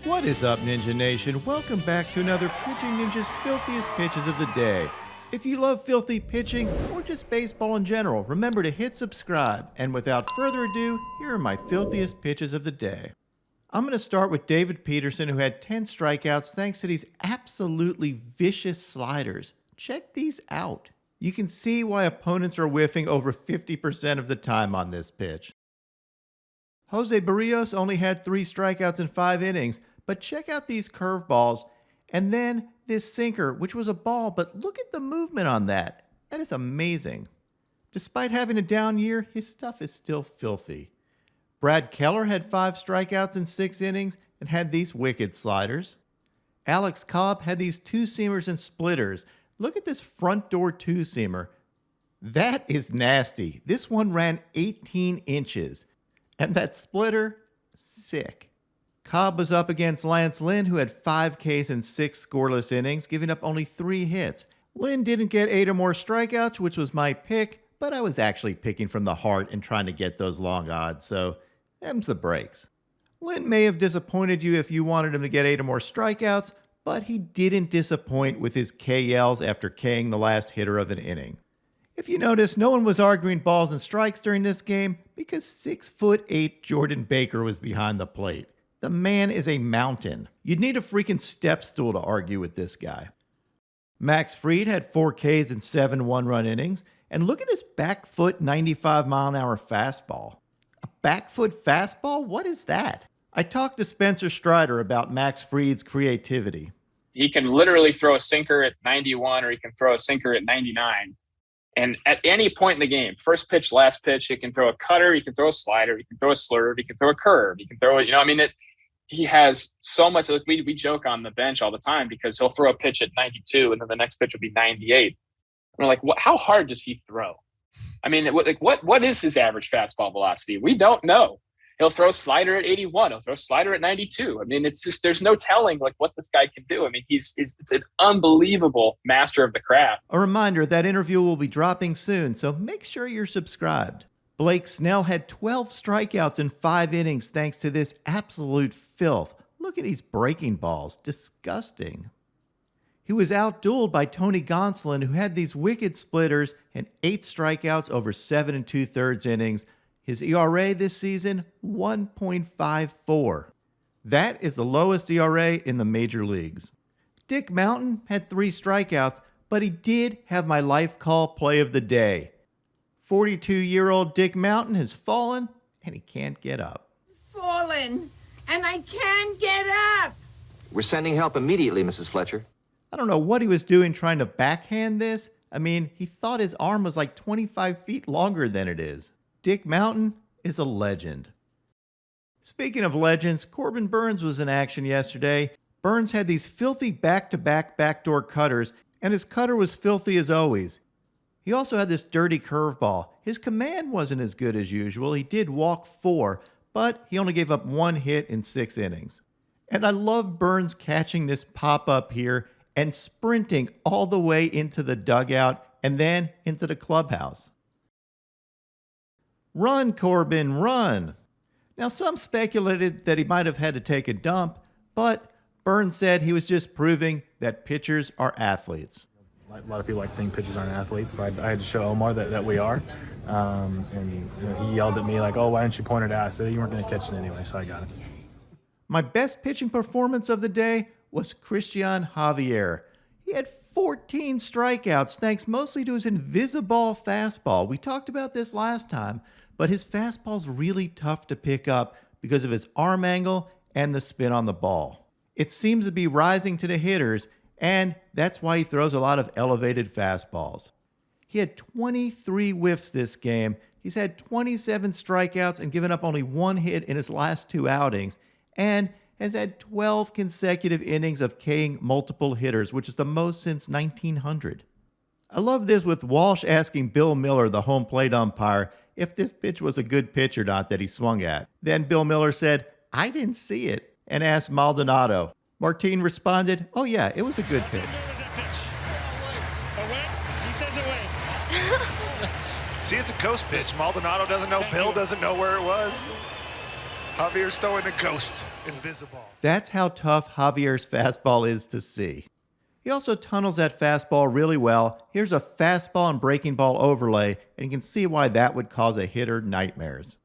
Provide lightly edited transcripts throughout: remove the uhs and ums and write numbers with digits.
What is up, Ninja Nation? Welcome back to another Pitching Ninja's Filthiest Pitches of the Day. If you love filthy pitching or just baseball in general, remember to hit subscribe. And without further ado, here are my filthiest pitches of the day. I'm going to start with David Peterson, who had 10 strikeouts thanks to these absolutely vicious sliders. Check these out. You can see why opponents are whiffing over 50% of the time on this pitch. Jose Barrios only had 3 strikeouts in 5 innings, but check out these curveballs, and then this sinker, which was a ball, but look at the movement on that. That is amazing. Despite having a down year, his stuff is still filthy. Brad Keller had 5 strikeouts in 6 innings and had these wicked sliders. Alex Cobb had these two-seamers and splitters. Look at this front door two-seamer. That is nasty. This one ran 18 inches. And that splitter, sick. Cobb was up against Lance Lynn, who had 5 Ks in 6 scoreless innings, giving up only 3 hits. Lynn didn't get 8 or more strikeouts, which was my pick, but I was actually picking from the heart and trying to get those long odds, so them's the breaks. Lynn may have disappointed you if you wanted him to get 8 or more strikeouts, but he didn't disappoint with his KLs after K'ing the last hitter of an inning. If you notice, no one was arguing balls and strikes during this game because 6'8" Jordan Baker was behind the plate. The man is a mountain. You'd need a freaking step stool to argue with this guy. Max Fried had 4 Ks in 7 one-run innings, and look at his back foot 95-mile-an-hour fastball. A back foot fastball? What is that? I talked to Spencer Strider about Max Fried's creativity. He can literally throw a sinker at 91 or he can throw a sinker at 99. And at any point in the game, first pitch, last pitch, he can throw a cutter, he can throw a slider, he can throw a slurve, he can throw a curve, he can throw it, he has so much. Like we joke on the bench all the time because he'll throw a pitch at 92 and then the next pitch will be 98. And we're like, how hard does he throw? I mean, what is his average fastball velocity? We don't know. He'll throw a slider at 81. He'll throw a slider at 92. I mean, it's just, there's no telling what this guy can do. I mean, it's an unbelievable master of the craft. A reminder, that interview will be dropping soon, so make sure you're subscribed. Blake Snell had 12 strikeouts in 5 innings thanks to this absolute filth. Look at these breaking balls. Disgusting. He was outdueled by Tony Gonsolin, who had these wicked splitters and 8 strikeouts over 7 2/3 innings. His ERA this season, 1.54. That is the lowest ERA in the major leagues. Dick Mountain had 3 strikeouts, but he did have my life call play of the day. 42-year-old Dick Mountain has fallen, and he can't get up. Fallen, and I can't get up. We're sending help immediately, Mrs. Fletcher. I don't know what he was doing trying to backhand this. I mean, he thought his arm was like 25 feet longer than it is. Dick Mountain is a legend. Speaking of legends, Corbin Burnes was in action yesterday. Burnes had these filthy back-to-back backdoor cutters, and his cutter was filthy as always. He also had this dirty curveball. His command wasn't as good as usual. He did walk 4, but he only gave up 1 hit in 6 innings. And I love Burnes catching this pop-up here and sprinting all the way into the dugout and then into the clubhouse. Run, Corbin, run. Now, some speculated that he might have had to take a dump, but Burnes said he was just proving that pitchers are athletes. A lot of people think pitchers aren't athletes, so I had to show Omar that we are. And he yelled at me like, "Oh, why didn't you point it out?" I said, "You weren't going to catch it anyway," so I got it. My best pitching performance of the day was Cristian Javier. He had 14 strikeouts, thanks mostly to his invisible fastball. We talked about this last time, but his fastball's really tough to pick up because of his arm angle and the spin on the ball. It seems to be rising to the hitters, and that's why he throws a lot of elevated fastballs. He had 23 whiffs this game. He's had 27 strikeouts and given up only 1 hit in his last 2 outings, and has had 12 consecutive innings of K'ing multiple hitters, which is the most since 1900. I love this with Walsh asking Bill Miller, the home plate umpire, if this pitch was a good pitch or not that he swung at. Then Bill Miller said, "I didn't see it," and asked Maldonado. Martin responded, "Oh yeah, it was a good pitch." See, it's a coast pitch. Maldonado doesn't know. Bill doesn't know where it was. Javier's throwing a ghost, invisible. That's how tough Javier's fastball is to see. He also tunnels that fastball really well. Here's a fastball and breaking ball overlay, and you can see why that would cause a hitter nightmares.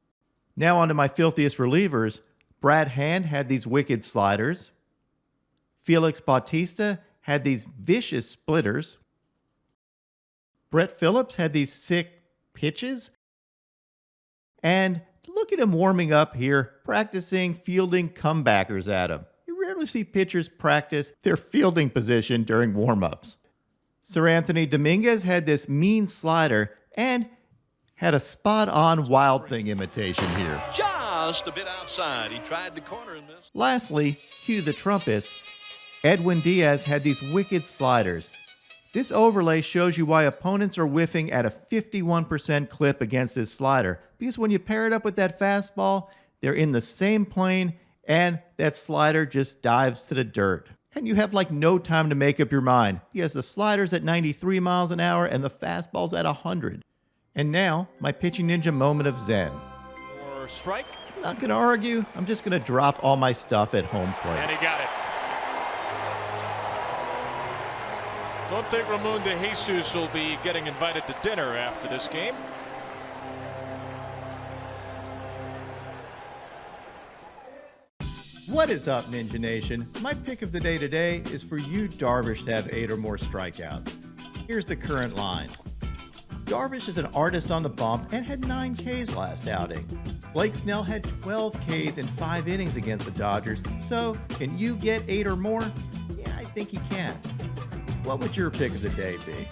Now onto my filthiest relievers. Brad Hand had these wicked sliders. Felix Bautista had these vicious splitters. Brett Phillips had these sick pitches. And look at him warming up here, practicing fielding comebackers at him. You rarely see pitchers practice their fielding position during warm-ups. Sir Anthony Dominguez had this mean slider and had a spot-on Wild Thing imitation here. Just a bit outside. He tried the corner in this. Lastly, cue the trumpets. Edwin Diaz had these wicked sliders. This overlay shows you why opponents are whiffing at a 51% clip against this slider, because when you pair it up with that fastball, they're in the same plane and that slider just dives to the dirt. And you have like no time to make up your mind, because the slider's at 93 miles an hour and the fastball's at 100. And now, my pitching ninja moment of zen. Or strike. I'm not going to argue. I'm just going to drop all my stuff at home plate. And he got it. Don't think Ramon de Jesus will be getting invited to dinner after this game. What is up, Ninja Nation? My pick of the day today is for Yu Darvish to have 8 or more strikeouts. Here's the current line. Darvish is an artist on the bump and had 9 Ks last outing. Blake Snell had 12 Ks in 5 innings against the Dodgers, so can you get 8 or more? Yeah, I think he can. What would your pick of the day be?